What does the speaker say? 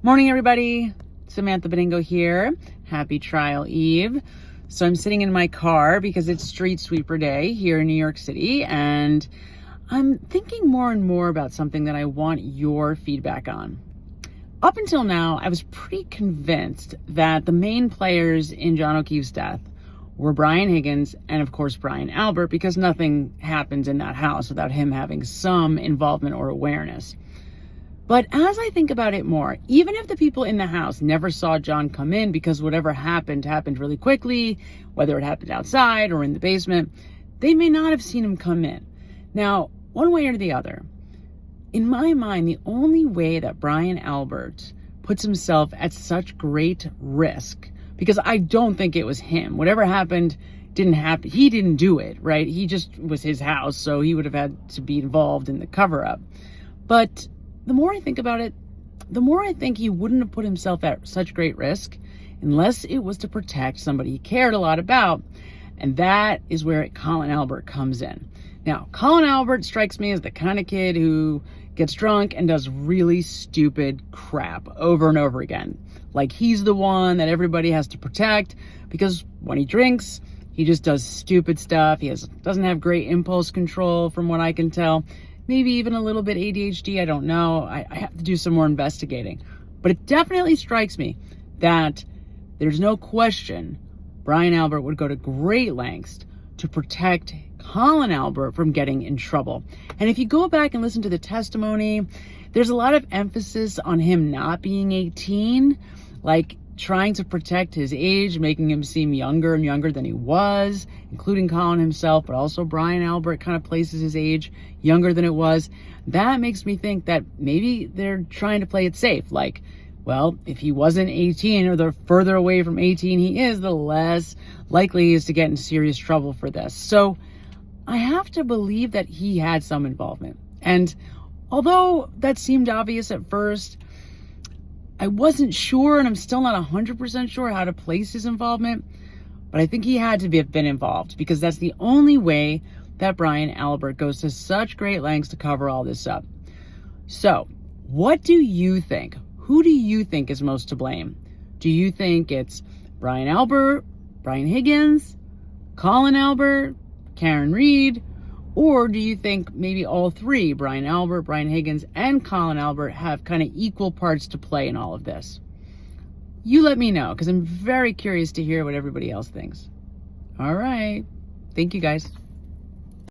Morning, everybody. Samantha Beningo here. Happy trial eve. So I'm sitting in my car because it's street sweeper day here in New York City, and I'm thinking more and more about something that I want your feedback on. Up until now, I was pretty convinced that the main players in John O'Keefe's death were Brian Higgins and, of course, Brian Albert, because nothing happens in that house without him having some involvement or awareness. But as I think about it more, even if the people in the house never saw John come in because whatever happened really quickly, whether it happened outside or in the basement, they may not have seen him come in. Now, one way or the other, in my mind, the only way that Brian Albert puts himself at such great risk, because I don't think it was him. Whatever happened didn't happen. He didn't do it, right? He just was his house, so he would have had to be involved in the cover-up. But the more I think about it, the more I think he wouldn't have put himself at such great risk unless it was to protect somebody he cared a lot about. And that is where Colin Albert comes in. Now, Colin Albert strikes me as the kind of kid who gets drunk and does really stupid crap over and over again. Like he's the one that everybody has to protect because when he drinks, he just does stupid stuff. He doesn't have great impulse control from what I can tell. Maybe even a little bit ADHD, I don't know. I have to do some more investigating. But it definitely strikes me that there's no question Brian Albert would go to great lengths to protect Colin Albert from getting in trouble. And if you go back and listen to the testimony, there's a lot of emphasis on him not being 18, like trying to protect his age, making him seem younger and younger than he was, including Colin himself, but also Brian Albert kind of places his age younger than it was. That makes me think that maybe they're trying to play it safe. Like, well, if he wasn't 18 or the further away from 18 he is, the less likely he is to get in serious trouble for this. So I have to believe that he had some involvement. And although that seemed obvious at first, I wasn't sure, and I'm still not 100% sure how to place his involvement, but I think he had to have been involved because that's the only way that Brian Albert goes to such great lengths to cover all this up. So, what do you think? Who do you think is most to blame? Do you think it's Brian Albert, Brian Higgins, Colin Albert, Karen Read, or do you think maybe all three, Brian Albert, Brian Higgins, and Colin Albert, have kind of equal parts to play in all of this? You let me know, because I'm very curious to hear what everybody else thinks. All right. Thank you, guys.